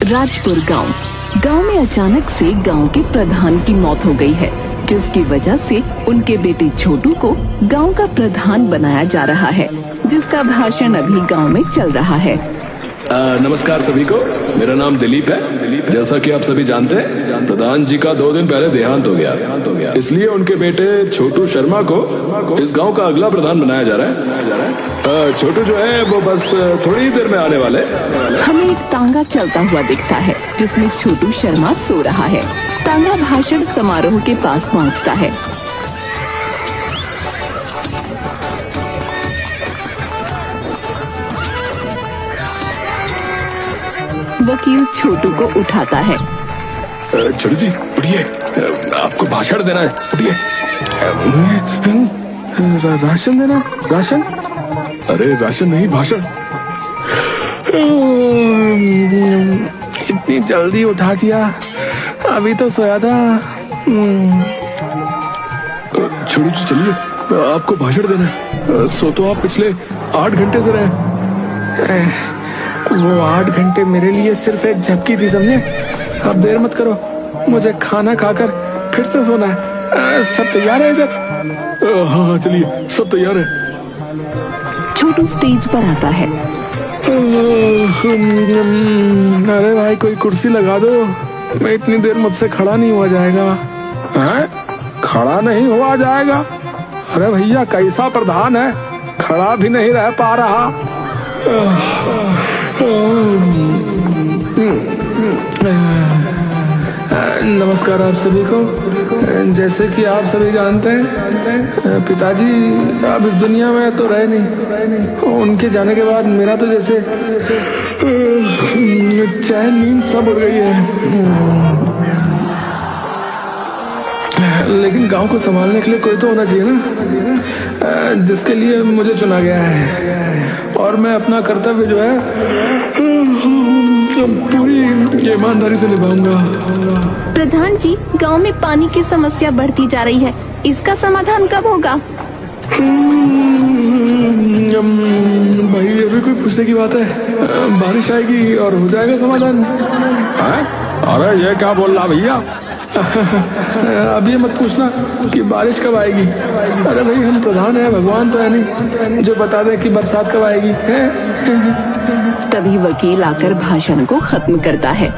राजपुर गांव में अचानक से गांव के प्रधान की मौत हो गई है, जिसकी वजह से उनके बेटे छोटू को गांव का प्रधान बनाया जा रहा है, जिसका भाषण अभी गांव में चल रहा है। नमस्कार सभी को, मेरा नाम दिलीप है। जैसा कि आप सभी जानते हैं, प्रधान जी का 2 दिन पहले देहांत हो गया, इसलिए उनके बेटे छोटू शर्मा को इस गांव का अगला प्रधान बनाया जा रहा है। छोटू जो है वो बस थोड़ी ही देर में आने वाले। हमें एक तांगा चलता हुआ दिखता है, जिसमें छोटू शर्मा सो रहा है। तांगा भाषण समारोह के पास पहुंचता है। वकील छोटू को उठाता है। छोटू जी उठिए, आपको भाषण देना है, उठिए। राशन देना? राशन? अरे राशन नहीं, भाषण। इतनी जल्दी उठा दिया, अभी तो सोया था। छोटू जी चलिए, आपको भाषण देना है। सो तो आप पिछले 8 घंटे से रहे। वो 8 घंटे मेरे लिए सिर्फ एक झपकी थी, समझे? अब देर मत करो, मुझे खाना खाकर फिर से सोना है। सब तैयार है इधर? हाँ चलिए, सब तैयार है। छोटू स्टेज पर आता है। अरे भाई कोई कुर्सी लगा दो, मैं इतनी देर मुझसे खड़ा नहीं हुआ जाएगा। हैं? खड़ा नहीं हुआ जाएगा? अरे भैया कैसा प्रधान है, खड़ा भी नहीं रह पा रहा। नमस्कार आप सभी को। जैसे कि आप सभी जानते हैं, पिताजी अब इस दुनिया में तो रहे नहीं। उनके जाने के बाद मेरा तो जैसे चैन नींद सब उड़ गई है। लेकिन गांव को संभालने के लिए कोई तो होना चाहिए ना, जिसके लिए मुझे चुना गया है। और मैं अपना कर्तव्य जो है पूरी ईमानदारी से निभाऊंगा। प्रधान जी, गांव में पानी की समस्या बढ़ती जा रही है, इसका समाधान कब होगा? भाई ये भी कोई पूछने की बात है? बारिश आएगी और हो जाएगा समाधान। अरे ये क्या बोल रहा भैया? अब ये मत पूछना कि बारिश कब आएगी। अरे भाई हम प्रधान है, भगवान तो है नहीं जो बता दे कि बरसात कब आएगी है? तभी वकील आकर भाषण को खत्म करता है।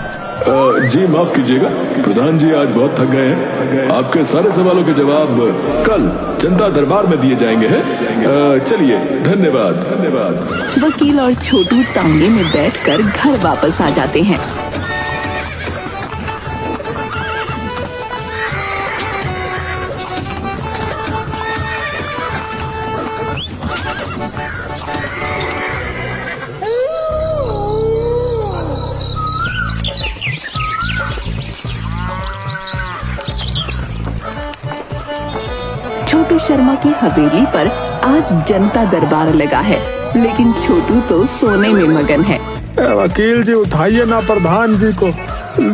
जी माफ कीजिएगा, प्रधान जी आज बहुत थक गए हैं। आपके सारे सवालों के जवाब कल जनता दरबार में दिए जाएंगे हैं। चलिए, धन्यवाद। वकील और छोटू तांगे में बैठकर घर वापस आ जाते हैं। छोटू शर्मा की हवेली पर आज जनता दरबार लगा है, लेकिन छोटू तो सोने में मगन है। वकील जी उठाइए ना प्रधान जी को,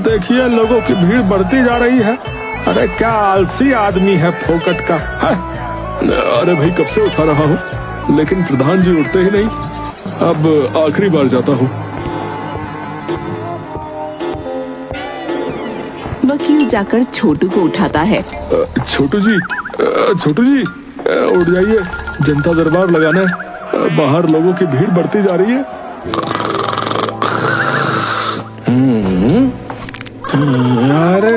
देखिए लोगों की भीड़ बढ़ती जा रही है। अरे क्या आलसी आदमी है फोकट का है? अरे भाई कब से उठा रहा हूँ, लेकिन प्रधान जी उठते ही नहीं। अब आखिरी बार जाता हूँ। वकील जाकर छोटू को उठाता है। छोटू जी उठ जाइए, जनता दरबार लगाना है। बाहर लोगों की भीड़ बढ़ती जा रही है। अरे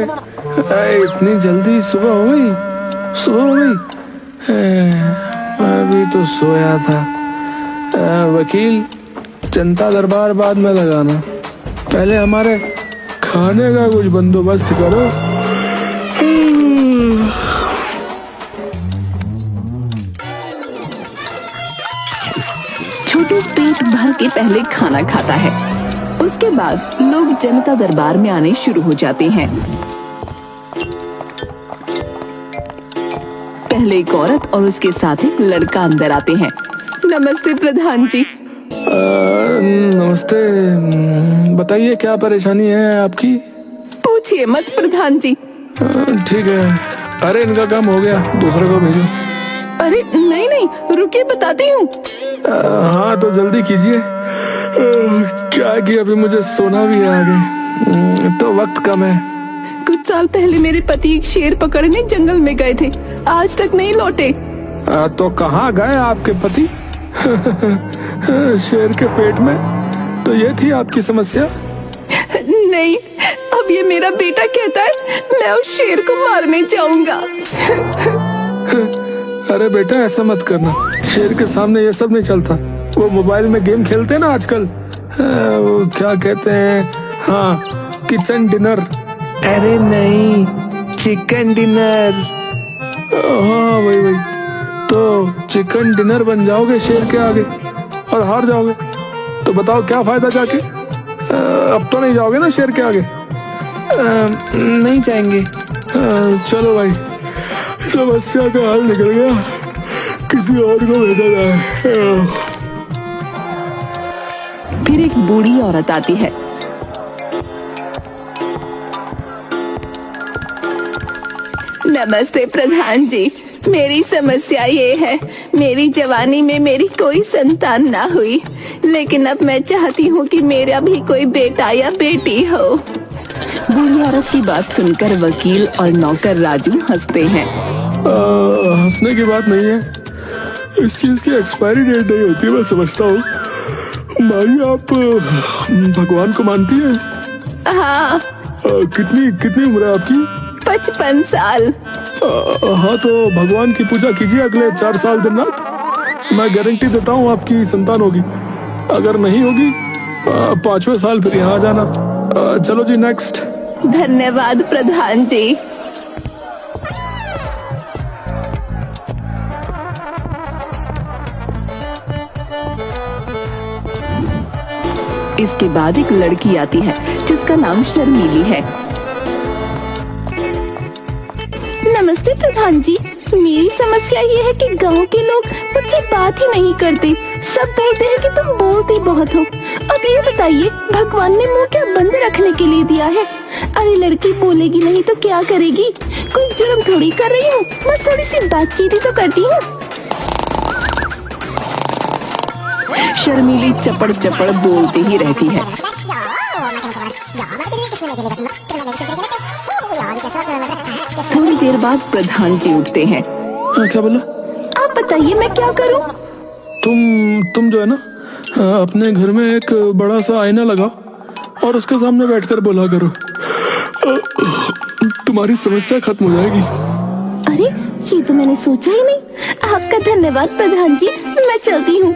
इतनी जल्दी सुबह हो गई? अभी तो सोया था। वकील, जनता दरबार बाद में लगाना, पहले हमारे खाने का कुछ बंदोबस्त करो। छोटू पेट भर के पहले खाना खाता है, उसके बाद लोग जनता दरबार में आने शुरू हो जाते हैं। पहले एक औरत और उसके साथ एक लड़का अंदर आते हैं। नमस्ते प्रधान जी। नमस्ते, बताइए क्या परेशानी है आपकी? पूछिए मत प्रधान जी। ठीक है, अरे इनका काम हो गया, दूसरे को भेजो। अरे नहीं, रुकिए बताती हूँ। हाँ तो जल्दी कीजिए। क्या कि अभी मुझे सोना भी है आगे। तो वक्त कम है। कुछ साल पहले मेरे पति एक शेर पकड़ने जंगल में गए थे, आज तक नहीं लौटे। तो कहाँ गए आपके पति? शेर के पेट में? तो ये थी आपकी समस्या? नहीं, अब ये मेरा बेटा कहता है मैं उस शेर को मारने जाऊंगा। अरे बेटा ऐसा मत करना, शेर के सामने ये सब नहीं चलता। वो मोबाइल में गेम खेलते हैं ना आजकल, वो क्या कहते हैं, हाँ किचन डिनर। अरे नहीं, चिकन डिनर। हाँ वही वही। तो चिकन डिनर बन जाओगे शेर के आगे और हार जाओगे, तो बताओ क्या फायदा जाके? अब तो नहीं जाओगे ना शेर के आगे? नहीं जाएंगे। चलो भाई, समस्या का हल निकल गया, किसी और को भेजा जाए। फिर एक बूढ़ी औरत आती है। नमस्ते प्रधान जी, मेरी समस्या ये है, मेरी जवानी में मेरी कोई संतान ना हुई, लेकिन अब मैं चाहती हूँ कि मेरा भी कोई बेटा या बेटी हो। बूढ़ी औरत की बात सुनकर वकील और नौकर राजू हंसते हैं। हंसने की बात नहीं है, इस चीज की एक्सपायरी डेट नहीं होती, मैं समझता हूँ। भाई आप भगवान को मानती हैं? हाँ। कितनी उम्र है आपकी? 55 साल। हाँ तो भगवान की पूजा कीजिए अगले 4 साल दिन रात, मैं गारंटी देता हूँ आपकी संतान होगी। अगर नहीं होगी 5वें साल फिर यहाँ आ जाना। चलो जी नेक्स्ट। धन्यवाद प्रधान जी। इसके बाद एक लड़की आती है जिसका नाम शर्मीली है। नमस्ते प्रधान जी, मेरी समस्या ये है कि गांव के लोग मुझसे बात ही नहीं करते, सब बोलते हैं कि तुम बोलती बहुत हो। अब ये बताइए, भगवान ने मुंह क्या बंद रखने के लिए दिया है? अरे लड़की बोलेगी नहीं तो क्या करेगी? कोई जुर्म थोड़ी कर रही हूँ, बस थोड़ी सी बातचीत ही तो करती हूँ। शर्मीली चपड़ चपड़ बोलती ही रहती है। थोड़ी देर बाद प्रधान जी उठते हैं। क्या बोला? आप बताइए मैं क्या करूं? तुम जो है ना, अपने घर में एक बड़ा सा आईना लगाओ और उसके सामने बैठकर बोला करो, तुम्हारी समस्या खत्म हो जाएगी। अरे ये तो मैंने सोचा ही नहीं। आपका धन्यवाद प्रधान जी, मैं चलती हूँ।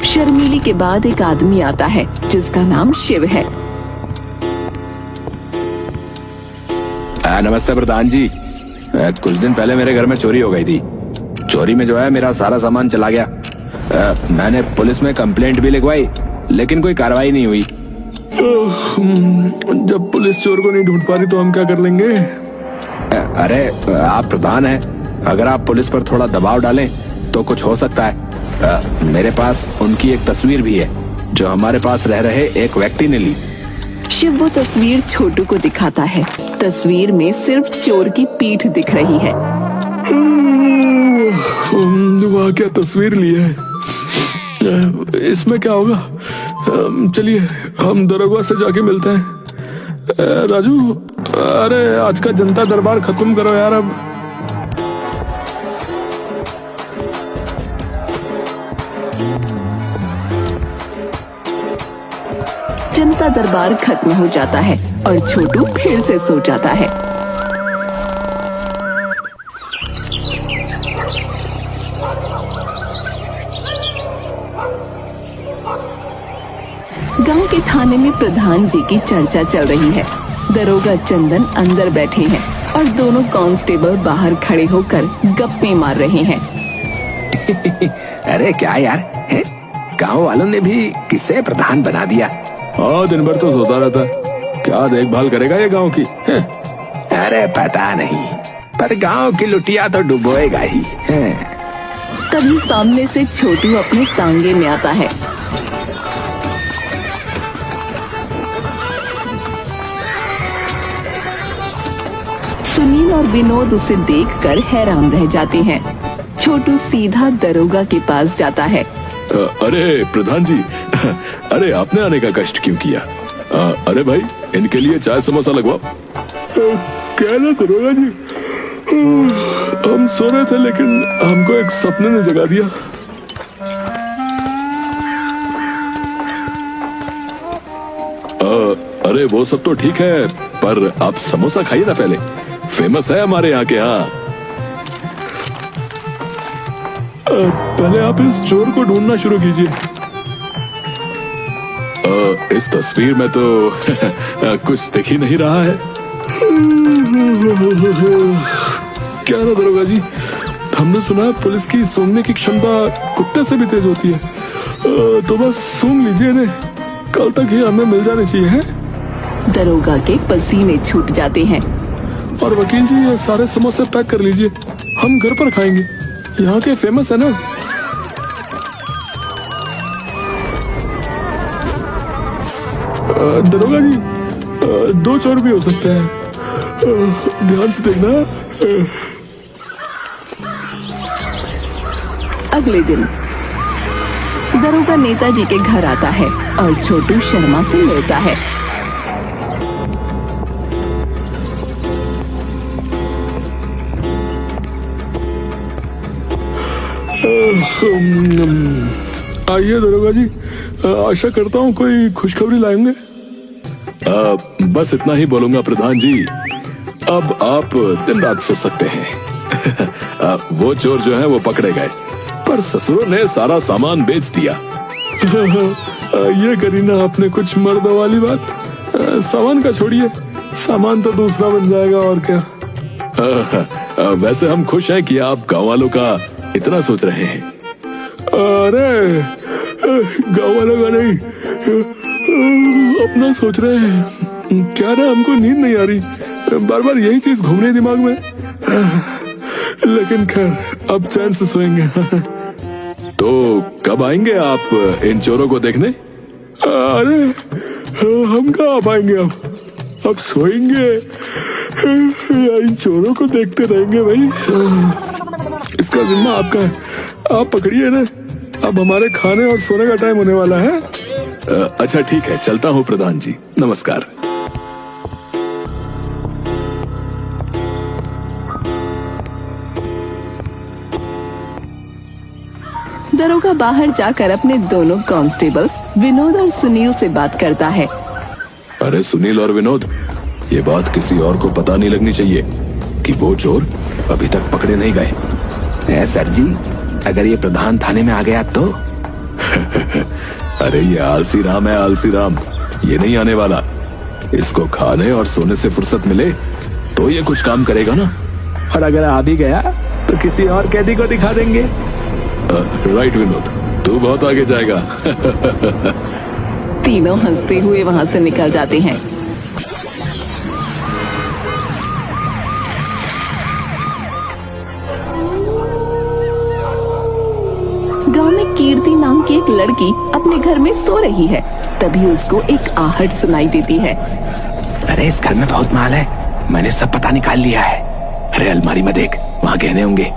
शर्मीली के बाद एक आदमी आता है जिसका नाम शिव है। नमस्ते प्रधान जी, कुछ दिन पहले मेरे घर में चोरी हो गई थी। चोरी में जो है मेरा सारा सामान चला गया। मैंने पुलिस में कंप्लेंट भी लिखवाई, लेकिन कोई कार्रवाई नहीं हुई। जब पुलिस चोर को नहीं ढूंढ पा रही तो हम क्या कर लेंगे? अरे आप प्रधान हैं, अगर आप पुलिस पर थोड़ा दबाव डालें तो कुछ हो सकता है। मेरे पास उनकी एक तस्वीर भी है जो हमारे पास रह रहे एक व्यक्ति ने ली। शिव वो तस्वीर छोटू को दिखाता है। तस्वीर में सिर्फ चोर की पीठ दिख रही है। वाह क्या तस्वीर ली है, इसमें क्या होगा? चलिए हम दरोगा से जाके मिलते हैं। राजू, अरे आज का जनता दरबार खत्म करो यार अब। जनता दरबार खत्म हो जाता है और छोटू फिर से सो जाता है। गांव के थाने में प्रधान जी की चर्चा चल रही है। दरोगा चंदन अंदर बैठे हैं और दोनों कांस्टेबल बाहर खड़े होकर गप्पे मार रहे हैं। अरे क्या यार, गांव वालों ने भी किसे प्रधान बना दिया? हाँ दिन भर तो सोता रहता है, क्या देखभाल करेगा ये गांव की? अरे पता नहीं, पर गांव की लुटिया तो डुबोएगा ही। तभी सामने से छोटू अपने तांगे में आता है। सुनील और विनोद उसे देखकर हैरान रह जाते हैं। छोटू सीधा दरोगा के पास जाता है। अरे प्रधान जी, अरे आपने आने का कष्ट क्यों किया? अरे भाई, इनके लिए चाय समोसा लगवाओ। क्या ना दरोगा जी, हम सो रहे थे लेकिन हमको एक सपने ने जगा दिया। अरे वो सब तो ठीक है, पर आप समोसा खाइए ना पहले, फेमस है हमारे यहाँ के। यहाँ पहले आप इस चोर को ढूंढना शुरू कीजिए। इस तस्वीर में तो कुछ दिख ही नहीं रहा है। क्या ना दरोगा जी, हमने सुना है पुलिस की सूंघने की क्षमता कुत्ते से भी तेज होती है। तो बस सूंघ लीजिए इन्हें, कल तक ही हमें मिल जाने चाहिए हैं। दरोगा के पसीने छूट जाते हैं। और वकील जी, ये सारे समोसे पैक कर लीजिए, हम घर पर खाएंगे, यहाँ के फेमस है ना। दरोगा जी, 2 चोर भी हो सकते हैं, ध्यान से देखना। अगले दिन दरोगा नेताजी के घर आता है और छोटू शर्मा से मिलता है। आइए दरोगा जी, आशा करता हूँ कोई खुशखबरी लाएंगे। बस इतना ही बोलूंगा प्रधान जी, अब आप दिन रात सो सकते हैं। वो चोर जो है वो पकड़े गए, पर ससुरों ने सारा सामान बेच दिया। ये करी ना आपने कुछ मर्द वाली बात। सामान का छोड़िए, सामान तो दूसरा बन जाएगा और क्या। वैसे हम खुश हैं कि आप गाँव वालों का इतना सोच रहे हैं। अरे गाँव वालों का नहीं, अपना सोच रहे हैं। क्या ना, हमको नींद नहीं आ रही, बार बार यही चीज घूम रही दिमाग में। लेकिन खैर, अब चैन से सोएंगे। तो कब आएंगे आप इन चोरों को देखने? अरे हम कहाँ आ पाएंगे, अब सोएंगे या इन चोरों को देखते रहेंगे? भाई, इसका जिम्मा आपका है, आप पकड़िए ना। अब हमारे खाने और सोने का टाइम होने वाला है। अच्छा ठीक है, चलता हूँ प्रधान जी, नमस्कार। दरोगा बाहर जाकर अपने दोनों कांस्टेबल विनोद और सुनील से बात करता है। अरे सुनील और विनोद, ये बात किसी और को पता नहीं लगनी चाहिए कि वो चोर अभी तक पकड़े नहीं गए। सर जी, अगर ये प्रधान थाने में आ गया तो? अरे ये आलसी राम है, आलसी राम, ये नहीं आने वाला। इसको खाने और सोने से फुर्सत मिले तो ये कुछ काम करेगा ना। और अगर आ भी गया तो किसी और कैदी को दिखा देंगे। राइट विनोद, तू बहुत आगे जाएगा। तीनों हंसते हुए वहां से निकल जाते हैं। गांव में कीर्ति नाम की एक लड़की अपने घर में सो रही है। तभी उसको एक आहट सुनाई देती है। अरे इस घर में बहुत माल है, मैंने सब पता निकाल लिया है। अरे अलमारी में देख, वहाँ गहने होंगे।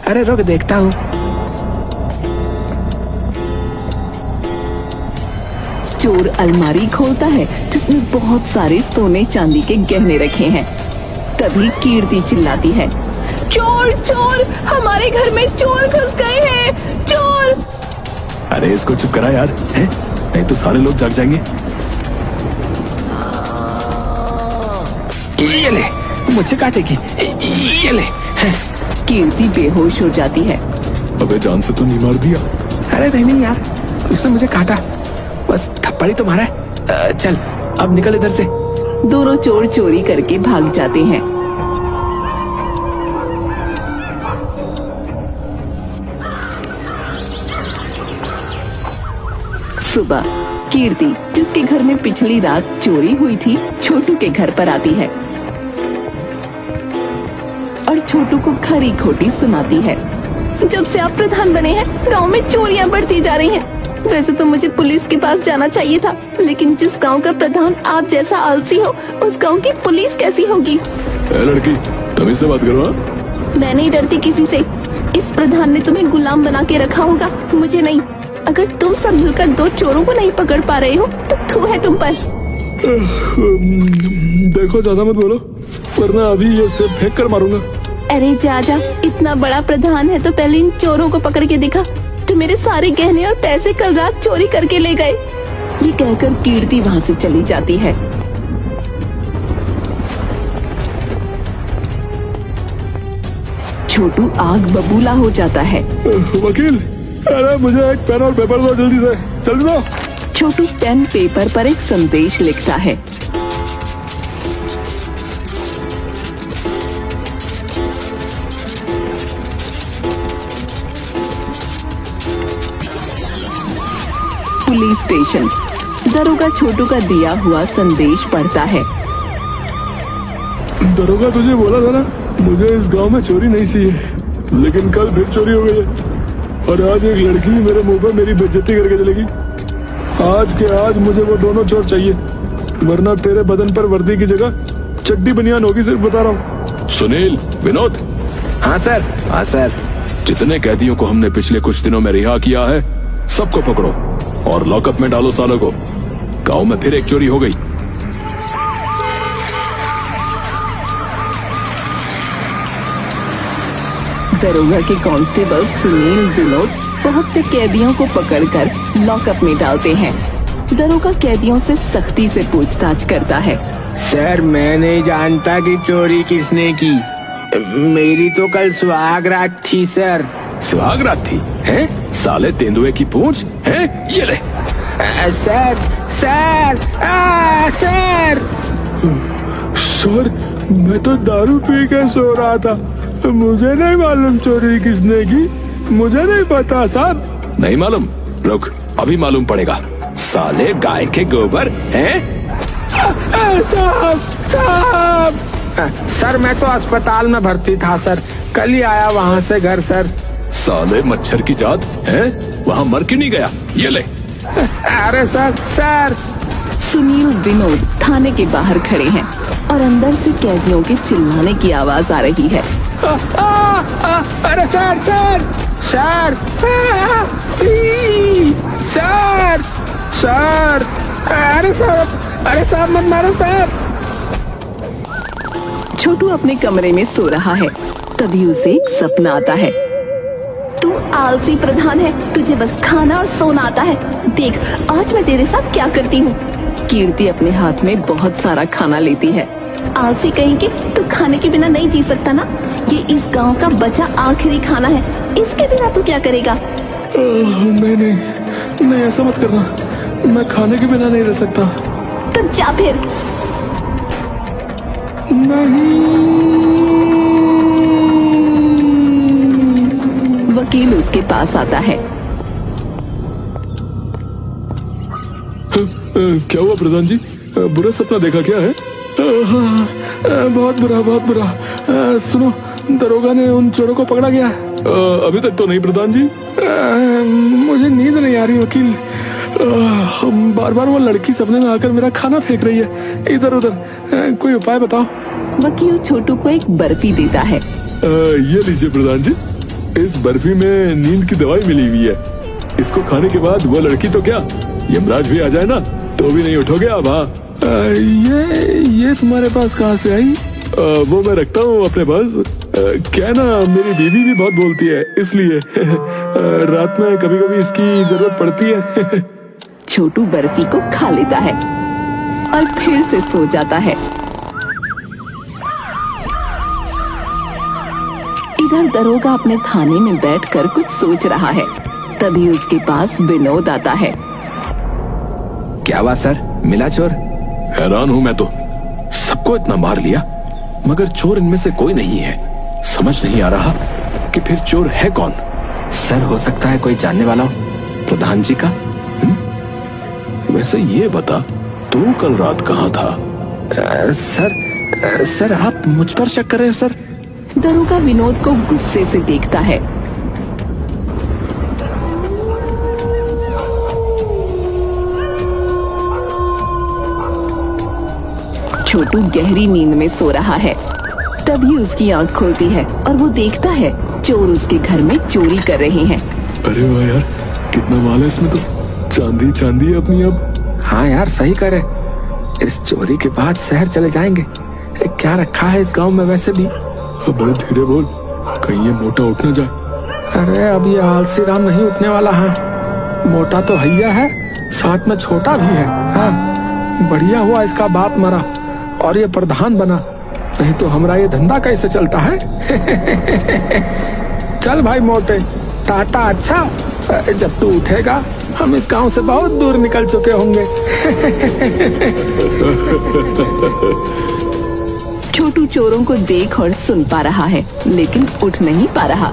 अरे रुक, देखता हूँ। चोर अलमारी खोलता है जिसमें बहुत सारे सोने चांदी के गहने रखे हैं। तभी कीर्ति चिल्लाती है, चोर चोर, हमारे घर में चोर घुस गए हैं, चोर। अरे इसको चुप करा यार, है? नहीं तो सारे लोग जाग जाएंगे। ये ले, मुझे काटेगी, ये ले। कीर्ति बेहोश हो जाती है। अबे जान से तो नहीं मार दिया? अरे नहीं यार, उसने मुझे काटा, बस थप्पड़ ही तो मारा है। चल अब निकल इधर से। दोनों चोर चोरी करके भाग जाते हैं। सुबह कीर्ति, जिसके घर में पिछली रात चोरी हुई थी, छोटू के घर पर आती है और छोटू को खरी खोटी सुनाती है। जब से आप प्रधान बने हैं, गांव में चोरियां बढ़ती जा रही हैं। वैसे तो मुझे पुलिस के पास जाना चाहिए था, लेकिन जिस गांव का प्रधान आप जैसा आलसी हो, उस गांव की पुलिस कैसी होगी? लड़की, तभी से बात करो। मैं नहीं डरती किसी से। इस प्रधान ने तुम्हें गुलाम बना के रखा होगा, मुझे नहीं। अगर तुम सब मिलकर 2 चोरों को नहीं पकड़ पा रहे हो तो थू है तुम पर। देखो ज्यादा मत बोलो, वरना अभी ये सिर फेंक कर मारूंगा। अरे जा, इतना बड़ा प्रधान है तो पहले इन चोरों को पकड़ के दिखा जो मेरे सारे गहने और पैसे कल रात चोरी करके ले गए। ये कहकर कीर्ति वहाँ से चली जाती है। छोटू आग बबूला हो जाता है। वकील, अरे मुझे एक पेन और पेपर दो, जल्दी से, जल्दी दो। छोटू पेन पेपर पर एक संदेश लिखता है। Police station. दरोगा छोटू का दिया हुआ संदेश पढ़ता है। दरोगा, तुझे बोला था ना मुझे इस गांव में चोरी नहीं चाहिए, लेकिन कल फिर चोरी हो गई है और आज एक लड़की मेरे मुंह पर मेरी बेइज्जती करके चलेगी। आज के आज मुझे वो दोनों चोर चाहिए, वरना तेरे बदन पर वर्दी की जगह चड्डी बनियान होगी, सिर्फ बता रहा हूँ। सुनील, विनोद। हाँ सर, हाँ सर। जितने कैदियों को हमने पिछले कुछ दिनों में रिहा किया है, सबको पकड़ो और लॉकअप में डालो सालों को। गांव में फिर एक चोरी हो गई। दरोगा के कांस्टेबल सुनील, विनोद बहुत से कैदियों को पकड़कर लॉकअप में डालते हैं। दरोगा कैदियों से सख्ती से पूछताछ करता है। सर, मैं नहीं जानता कि चोरी किसने की। मेरी तो कल सुहागरात थी सर। सुहागरात थी? हैं? साले तेंदुए की पूंछ हैं? ये ले। Sir, sir, sir. सर, मैं तो दारू पी के सो रहा था, मुझे नहीं मालूम चोरी किसने की, मुझे नहीं पता साहब। नहीं मालूम? रुक, अभी मालूम पड़ेगा। साले गाय के गोबर हैं? साहब, साहब। सर, मैं तो अस्पताल में भर्ती था सर, कल ही आया वहाँ से घर सर। साले मच्छर की जात हैं? वहाँ मर क्यों नहीं गया? ये ले। अरे सर, सर। सुनील, विनोद थाने के बाहर खड़े हैं और अंदर से कैदियों के चिल्लाने की आवाज आ रही है। अरे sir, sir, sir, sir, sir, अरे सर, अरे साहब मत मारो साहब। छोटू अपने कमरे में सो रहा है, तभी उसे एक सपना आता है। तू आलसी प्रधान है, तुझे बस खाना और सोना आता है। देख आज मैं तेरे साथ क्या करती हूँ। कीर्ति अपने हाथ में बहुत सारा खाना लेती है। आलसी कहीं के, तू खाने के बिना नहीं जी सकता ना। ये इस गांव का बचा आखिरी खाना है, इसके बिना तू क्या करेगा? नहीं, ऐसा मत करना, मैं खाने के बिना नहीं रह सकता। तब जा फिर। नहीं। वकील उसके पास आता है। क्या हुआ प्रधान जी, बुरा सपना देखा क्या है? बहुत बुरा, बहुत बुरा। सुनो, दरोगा ने उन चोरों को पकड़ा गया। अभी तक तो नहीं प्रधान जी। मुझे नींद नहीं आ रही वकील। बार बार वो लड़की सपने में आकर मेरा खाना फेंक रही है इधर उधर। कोई उपाय बताओ। वकील छोटू को एक बर्फी देता है। ये लीजिए प्रधान जी, इस बर्फी में नींद की दवाई मिली हुई है। इसको खाने के बाद वो लड़की तो क्या, यमराज भी आ जाए ना तो भी नहीं उठोगे आप। हाँ, ये तुम्हारे पास कहाँ से आई? वो मैं रखता हूँ अपने पास। क्या है ना, मेरी बीवी भी बहुत बोलती है, इसलिए रात में कभी कभी इसकी जरूरत पड़ती है। छोटू बर्फी को खा लेता है और फिर से सो जाता है। इधर दरोगा अपने थाने में बैठकर कुछ सोच रहा है, तभी उसके पास विनोद आता है। क्या हुआ सर, मिला चोर? हैरान हूं मैं तो, सबको इतना मार लिया मगर चोर इनमें से कोई नहीं है। समझ नहीं आ रहा कि फिर चोर है कौन। सर, हो सकता है कोई जानने वाला हो प्रधान जी का। वैसे ये बता, तू कल रात कहाँ था? सर आप मुझ पर शक कर रहे हो सर? दरोगा विनोद को गुस्से से देखता है। छोटू गहरी नींद में सो रहा है, तभी उसकी आंख खुलती है और वो देखता है चोर उसके घर में चोरी कर रहे हैं। अरे वाह यार, कितना माल है इसमें तो। चांदी चांदी है अपनी अब। हाँ यार सही करे, इस चोरी के बाद शहर चले जाएंगे। क्या रखा है इस गांव में वैसे भी? अब बड़े धीरे बोल, कहीं ये मोटा उठ ना जाए। अरे अब ये आलसी राम नहीं उठने वाला है। मोटा तो भैया है, साथ में छोटा भी है। हाँ, बढ़िया हुआ इसका बाप मरा और ये प्रधान बना, नहीं तो हमारा ये धंधा कैसे चलता है। चल भाई मोटे, टाटा। अच्छा, जब तू उठेगा हम इस गांव से बहुत दूर निकल चुके होंगे। छोटू चोरों को देख और सुन पा रहा है, लेकिन उठ नहीं पा रहा।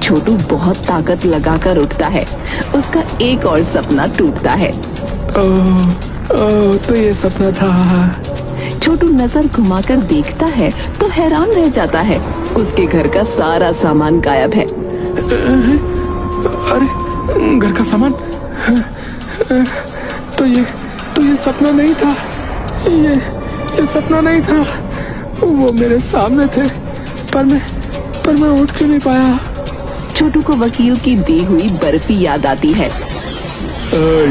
छोटू बहुत ताकत लगाकर उठता है। उसका एक और सपना टूटता है। तो ये सपना था। छोटू नजर घुमाकर देखता है तो हैरान रह जाता है। उसके घर का सारा सामान गायब है। अरे घर का सामान, तो ये सपना नहीं था। ये सपना नहीं था। वो मेरे सामने थे, पर मैं उठ क्यों नहीं पाया। छोटू को वकील की दी हुई बर्फी याद आती है।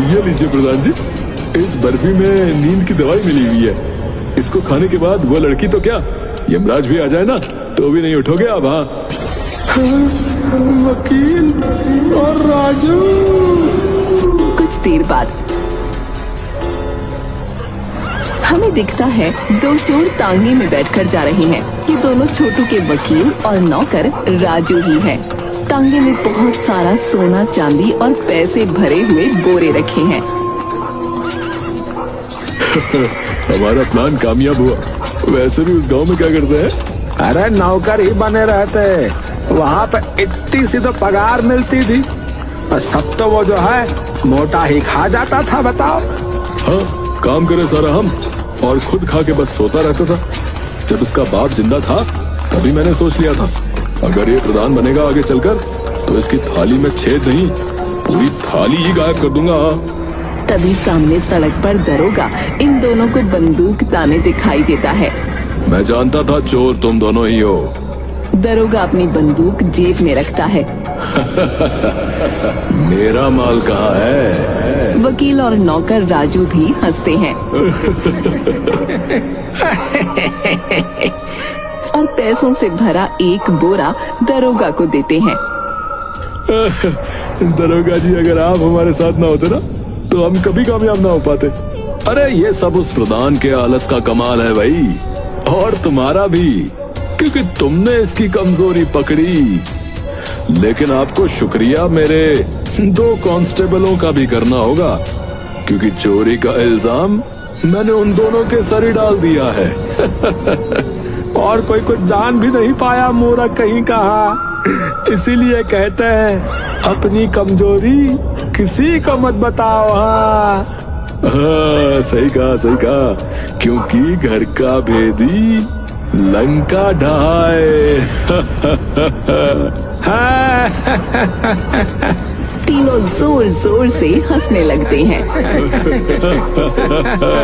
ये लीजिए प्रधान जी, इस बर्फी में नींद की दवाई मिली हुई है। इसको खाने के बाद वो लड़की तो क्या, यमराज भी आ जाए ना तो भी नहीं उठोगे आप। हाँ, वकील और राजू। कुछ देर बाद हमें दिखता है दो चोर तांगे में बैठकर जा रहे हैं। ये दोनों छोटू के वकील और नौकर राजू ही हैं। तांगे में बहुत सारा सोना चांदी और पैसे भरे हुए बोरे रखे हैं। हमारा प्लान कामयाब हुआ। वैसे भी उस गांव में क्या करते हैं? अरे नौकर ही बने रहते, वहाँ पे इतनी सी तो पगार मिलती थी, और सब तो वो जो है मोटा ही खा जाता था। बताओ। हाँ, काम करे सारा हम और खुद खा के बस सोता रहता था। जब उसका बाप जिंदा था तभी मैंने सोच लिया था, अगर ये प्रधान बनेगा आगे चलकर तो इसकी थाली में छेद नहीं, पूरी थाली ही गायब कर दूंगा। तभी सामने सड़क पर दरोगा इन दोनों को बंदूक ताने दिखाई देता है। मैं जानता था चोर तुम दोनों ही हो। दरोगा अपनी बंदूक जेब में रखता है। मेरा माल कहाँ है? वकील और नौकर राजू भी हंसते हैं और पैसों से भरा एक बोरा दरोगा को देते हैं। दरोगा जी, अगर आप हमारे साथ ना होते ना तो हम कभी कामयाब ना हो पाते। अरे ये सब उस प्रधान के आलस का कमाल है भाई, और तुम्हारा भी, क्योंकि तुमने इसकी कमजोरी पकड़ी। लेकिन आपको शुक्रिया मेरे दो कांस्टेबलों का भी करना होगा, क्योंकि चोरी का इल्जाम मैंने उन दोनों के सर ही डाल दिया है। और कोई कुछ जान भी नहीं पाया, मोरा कहीं कहा। इसीलिए कहते हैं अपनी कमजोरी किसी को मत बताओ। हाँ, सही कहा, क्योंकि घर का भेदी लंका ढाए। तीनों जोर जोर से हंसने लगते हैं।